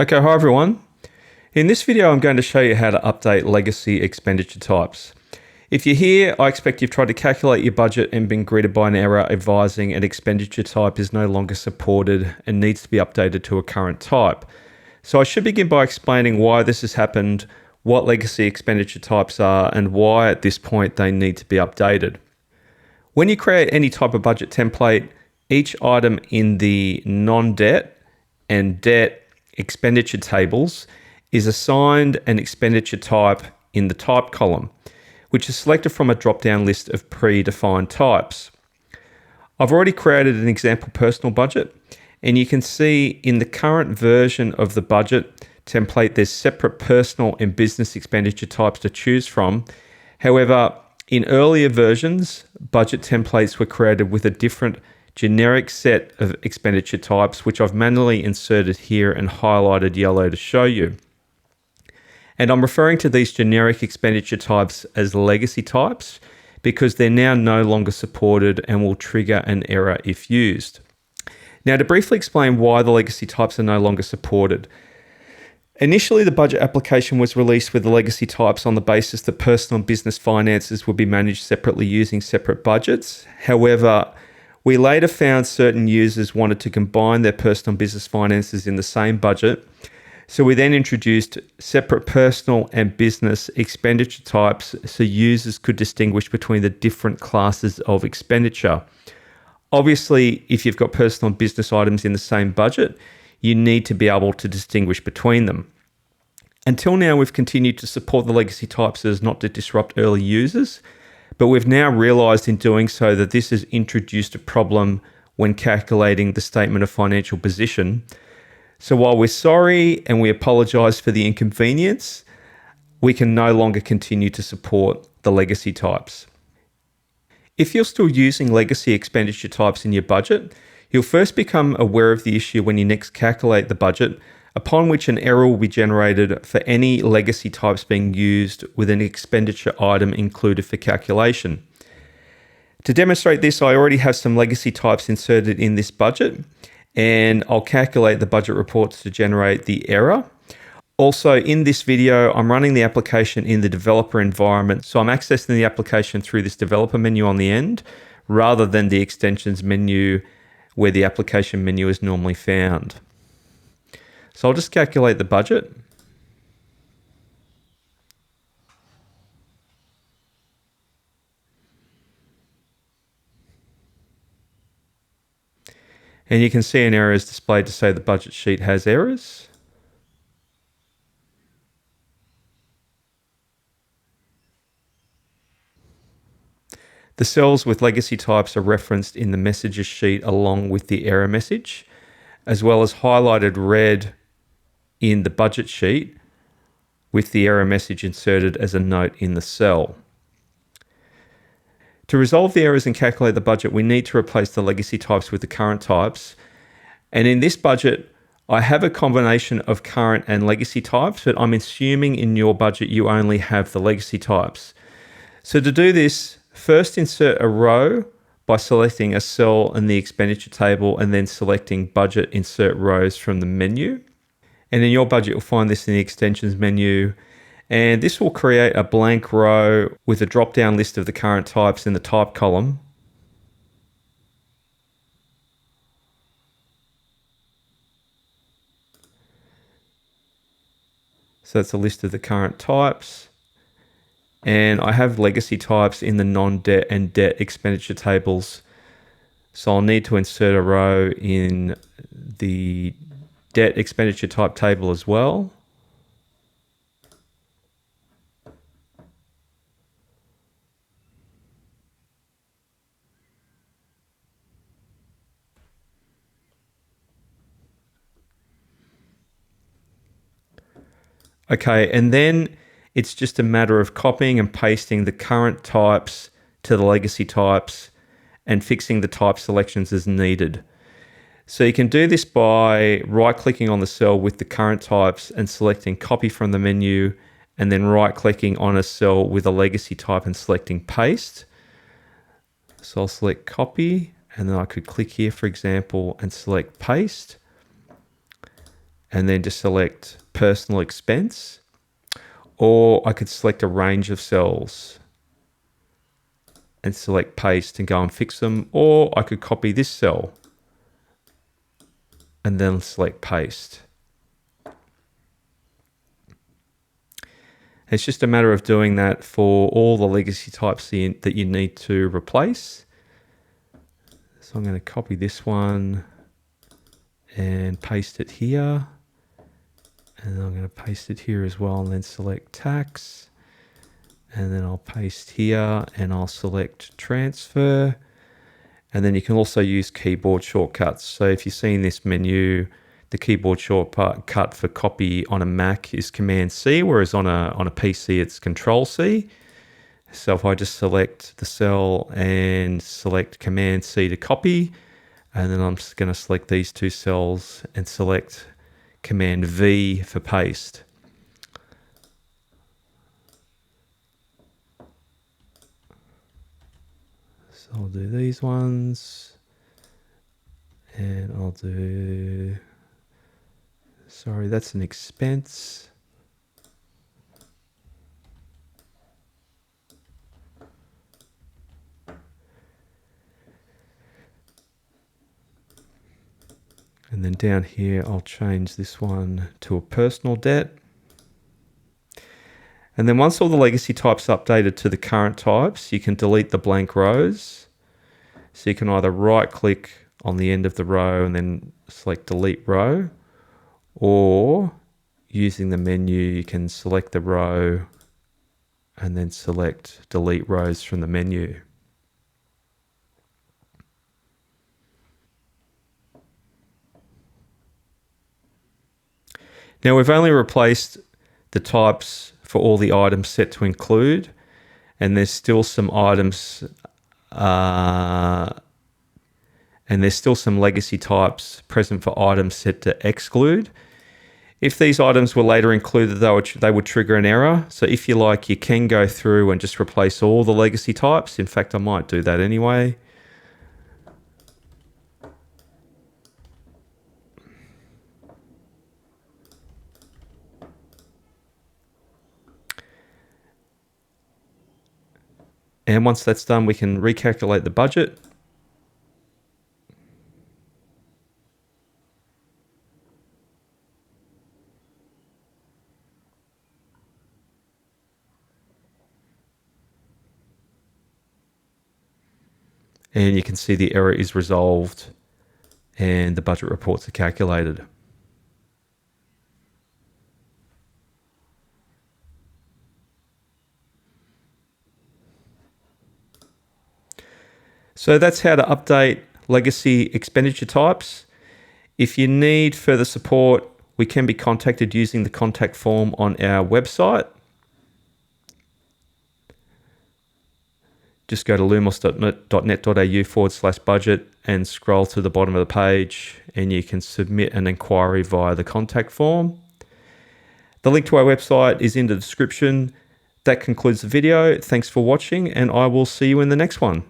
Okay, hi everyone. In this video, I'm going to show you how to update legacy expenditure types. If you're here, I expect you've tried to calculate your budget and been greeted by an error advising an expenditure type is no longer supported and needs to be updated to a current type. So I should begin by explaining why this has happened, what legacy expenditure types are, and why at this point they need to be updated. When you create any type of budget template, each item in the non-debt and debt expenditure tables is assigned an expenditure type in the type column, which is selected from a drop-down list of predefined types. I've already created an example personal budget, and you can see in the current version of the budget template, there's separate personal and business expenditure types to choose from. However, in earlier versions, budget templates were created with a different generic set of expenditure types, which I've manually inserted here and highlighted yellow to show you. And I'm referring to these generic expenditure types as legacy types because they're now no longer supported and will trigger an error if used. Now, to briefly explain why the legacy types are no longer supported. Initially, the budget application was released with the legacy types on the basis that personal and business finances would be managed separately using separate budgets. However, we later found certain users wanted to combine their personal and business finances in the same budget. So we then introduced separate personal and business expenditure types so users could distinguish between the different classes of expenditure. Obviously, if you've got personal and business items in the same budget, you need to be able to distinguish between them. Until now, we've continued to support the legacy types as not to disrupt early users, but we've now realized in doing so that this has introduced a problem when calculating the statement of financial position. So while we're sorry and we apologize for the inconvenience, we can no longer continue to support the legacy types. If you're still using legacy expenditure types in your budget, you'll first become aware of the issue when you next calculate the budget, upon which an error will be generated for any legacy types being used with an expenditure item included for calculation. To demonstrate this, I already have some legacy types inserted in this budget, and I'll calculate the budget reports to generate the error. Also, in this video, I'm running the application in the developer environment, so I'm accessing the application through this developer menu on the end, rather than the extensions menu where the application menu is normally found. So I'll just calculate the budget. And you can see an error is displayed to say the budget sheet has errors. The cells with legacy types are referenced in the messages sheet along with the error message, as well as highlighted red in the budget sheet with the error message inserted as a note in the cell. To resolve the errors and calculate the budget, we need to replace the legacy types with the current types. And in this budget, I have a combination of current and legacy types, but I'm assuming in your budget you only have the legacy types. So to do this, first insert a row by selecting a cell in the expenditure table and then selecting budget insert rows from the menu. And in your budget, you'll find this in the extensions menu. And this will create a blank row with a drop-down list of the current types in the type column. So that's a list of the current types. And I have legacy types in the non-debt and debt expenditure tables. So I'll need to insert a row in the debt expenditure type table as well. Okay, and then it's just a matter of copying and pasting the current types to the legacy types and fixing the type selections as needed. So you can do this by right-clicking on the cell with the current types and selecting copy from the menu, and then right-clicking on a cell with a legacy type and selecting paste. So I'll select copy, and then I could click here, for example, and select paste. and then just select personal expense, or I could select a range of cells and select paste and go and fix them, or I could copy this cell and then select paste. It's just a matter of doing that for all the legacy types that you need to replace. So I'm going to copy this one and paste it here. And I'm going to paste it here as well, and then select tax. And then I'll paste here and I'll select transfer. And then you can also use keyboard shortcuts. So if you see in this menu, the keyboard shortcut for copy on a Mac is Command C, whereas on a PC it's Control C. So if I just select the cell and select Command C to copy, and then I'm just going to select these two cells and select Command V for paste. So I'll do these ones, and I'll do, sorry, that's an expense. And then down here, I'll change this one to a personal debt. And then once all the legacy types are updated to the current types, you can delete the blank rows. So you can either right click on the end of the row and then select delete row, or using the menu, you can select the row and then select delete rows from the menu. Now we've only replaced the types for all the items set to include, and there's still some items and there's still some legacy types present for items set to exclude. If these items were later included, they would trigger an error. So if you like, you can go through and just replace all the legacy types. In fact, I might do that anyway. And once that's done, we can recalculate the budget. And you can see the error is resolved and the budget reports are calculated. So that's how to update legacy expenditure types. If you need further support, we can be contacted using the contact form on our website. Just go to lumos.net.au/budget and scroll to the bottom of the page, and you can submit an inquiry via the contact form. The link to our website is in the description. That concludes the video. Thanks for watching, and I will see you in the next one.